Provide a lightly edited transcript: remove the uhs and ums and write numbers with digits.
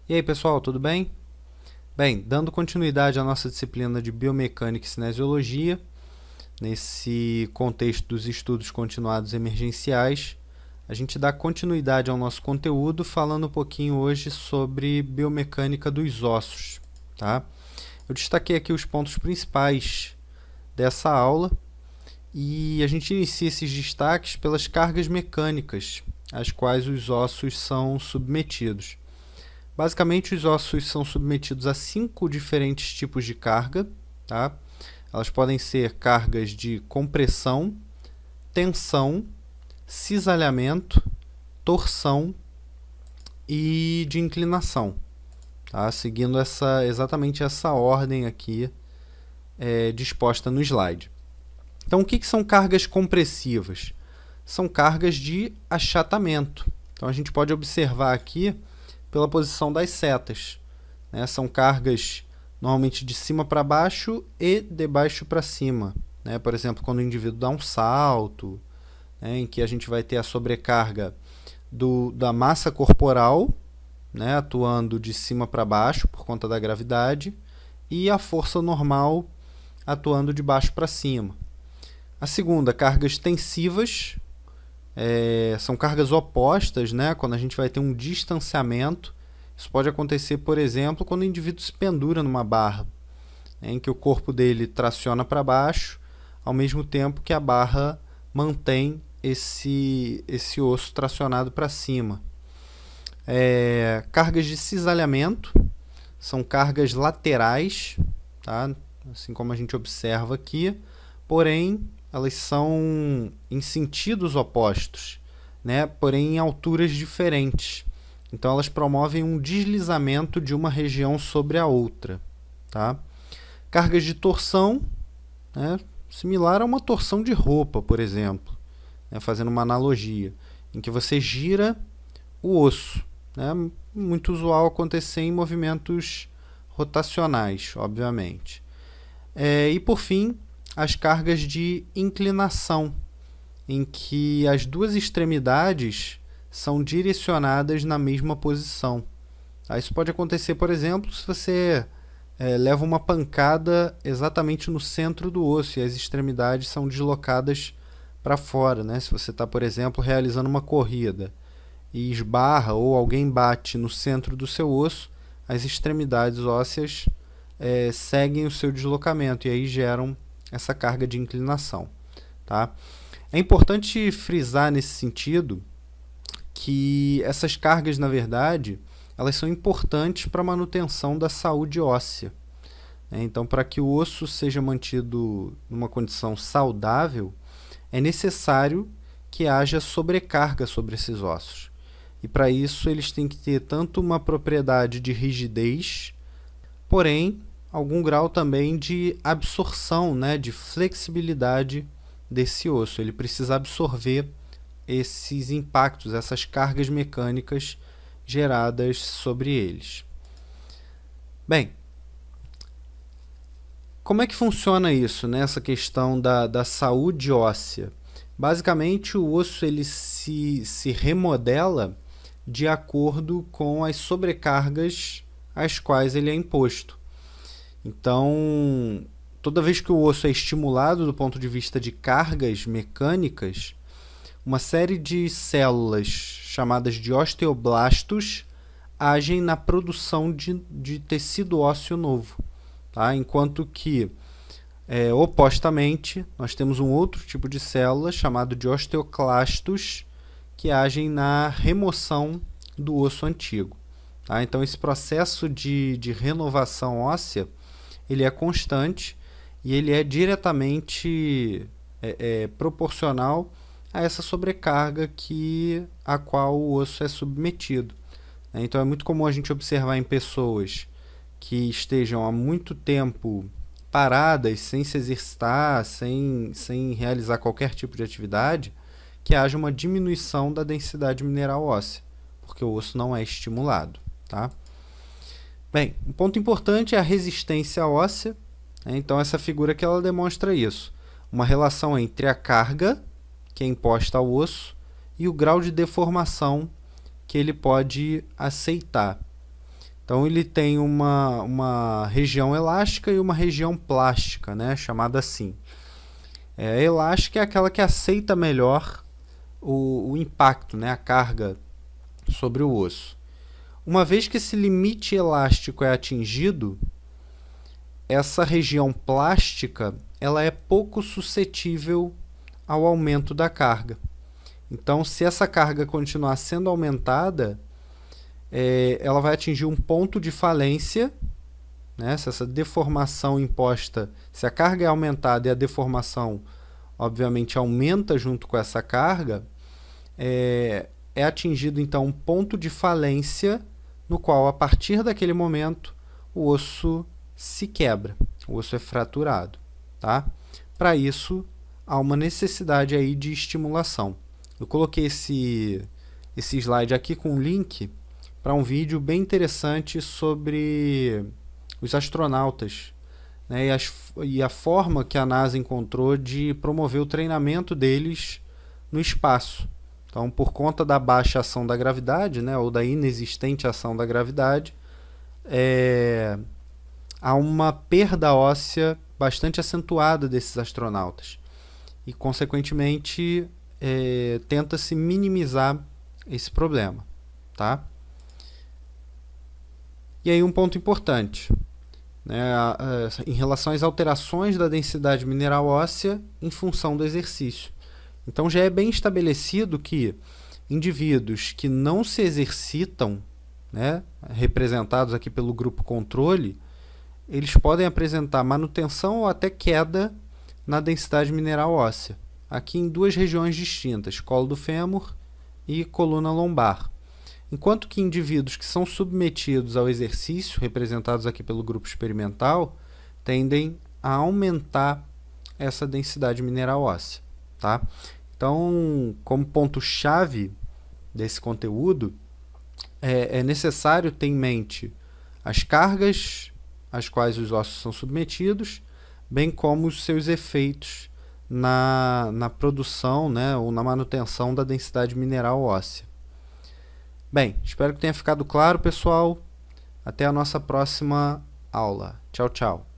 E aí, pessoal, tudo bem? Bem, dando continuidade à nossa disciplina de Biomecânica e Cinesiologia, nesse contexto dos estudos continuados emergenciais, a gente dá continuidade ao nosso conteúdo falando um pouquinho hoje sobre biomecânica dos ossos, tá? Eu destaquei aqui os pontos principais dessa aula e a gente inicia esses destaques pelas cargas mecânicas às quais os ossos são submetidos. Basicamente, os ossos são submetidos a 5 diferentes tipos de carga, tá? Elas podem ser cargas de compressão, tensão, cisalhamento, torção e de inclinação, tá? Seguindo exatamente essa ordem aqui disposta no slide. Então, o que são cargas compressivas? São cargas de achatamento. Então, a gente pode observar aqui pela posição das setas, né? São cargas normalmente de cima para baixo e de baixo para cima, né? Por exemplo, quando o indivíduo dá um salto, né? Em que a gente vai ter a sobrecarga da massa corporal, né? Atuando de cima para baixo por conta da gravidade, e a força normal atuando de baixo para cima. A segunda, cargas tensivas, são cargas opostas, né? Quando a gente vai ter um distanciamento. Isso pode acontecer, por exemplo, quando o indivíduo se pendura numa barra, né, em que o corpo dele traciona para baixo, ao mesmo tempo que a barra mantém esse osso tracionado para cima. Cargas de cisalhamento são cargas laterais, tá? Assim como a gente observa aqui, porém elas são em sentidos opostos, né? Porém em alturas diferentes. Então elas promovem um deslizamento de uma região sobre a outra, tá? Cargas de torção, né? Similar a uma torção de roupa, por exemplo, né? Fazendo uma analogia, em que você gira o osso, né? Muito usual acontecer em movimentos rotacionais, obviamente. E por fim, as cargas de inclinação, em que as duas extremidades são direcionadas na mesma posição. Isso pode acontecer, por exemplo, se você leva uma pancada exatamente no centro do osso e as extremidades são deslocadas para fora, né? Se você está, por exemplo, realizando uma corrida e esbarra ou alguém bate no centro do seu osso, as extremidades ósseas seguem o seu deslocamento e aí geram essa carga de inclinação, tá? É importante frisar nesse sentido que essas cargas, na verdade, elas são importantes para a manutenção da saúde óssea. Então, para que o osso seja mantido numa condição saudável, é necessário que haja sobrecarga sobre esses ossos. E para isso eles têm que ter tanto uma propriedade de rigidez, porém algum grau também de absorção, né, de flexibilidade desse osso. Ele precisa absorver esses impactos, essas cargas mecânicas geradas sobre eles. Bem, como é que funciona isso, né, essa questão da saúde óssea? Basicamente, o osso ele se remodela de acordo com as sobrecargas às quais ele é imposto. Então, toda vez que o osso é estimulado do ponto de vista de cargas mecânicas, uma série de células chamadas de osteoblastos agem na produção de tecido ósseo novo, tá? Enquanto que, opostamente, nós temos um outro tipo de célula chamado de osteoclastos que agem na remoção do osso antigo, tá? Então, esse processo de renovação óssea ele é constante e ele é diretamente proporcional a essa sobrecarga a qual o osso é submetido. Então é muito comum a gente observar em pessoas que estejam há muito tempo paradas, sem se exercitar, sem realizar qualquer tipo de atividade, que haja uma diminuição da densidade mineral óssea, porque o osso não é estimulado, tá? Bem, um ponto importante é a resistência óssea, né? Então essa figura aqui ela demonstra isso, uma relação entre a carga que é imposta ao osso e o grau de deformação que ele pode aceitar. Então ele tem uma região elástica e uma região plástica, né, chamada assim. A elástica é aquela que aceita melhor o impacto, né, a carga sobre o osso. Uma vez que esse limite elástico é atingido, essa região plástica ela é pouco suscetível ao aumento da carga. Então, se essa carga continuar sendo aumentada, ela vai atingir um ponto de falência, né? Se essa deformação imposta, se a carga é aumentada e a deformação, obviamente, aumenta junto com essa carga, é atingido então um ponto de falência no qual, a partir daquele momento, o osso se quebra, o osso é fraturado. Tá? Para isso, há uma necessidade aí de estimulação. Eu coloquei esse slide aqui com um link para um vídeo bem interessante sobre os astronautas, né, e a forma que a NASA encontrou de promover o treinamento deles no espaço. Então, por conta da baixa ação da gravidade, né, ou da inexistente ação da gravidade, há uma perda óssea bastante acentuada desses astronautas. E, consequentemente, tenta-se minimizar esse problema. Tá? E aí um ponto importante, né, em relação às alterações da densidade mineral óssea em função do exercício. Então já é bem estabelecido que indivíduos que não se exercitam, né, representados aqui pelo grupo controle, eles podem apresentar manutenção ou até queda na densidade mineral óssea, aqui em duas regiões distintas, colo do fêmur e coluna lombar. Enquanto que indivíduos que são submetidos ao exercício, representados aqui pelo grupo experimental, tendem a aumentar essa densidade mineral óssea. Tá? Então, como ponto-chave desse conteúdo, é necessário ter em mente as cargas às quais os ossos são submetidos, bem como os seus efeitos na produção, né, ou na manutenção da densidade mineral óssea. Bem, espero que tenha ficado claro, pessoal. Até a nossa próxima aula. Tchau, tchau.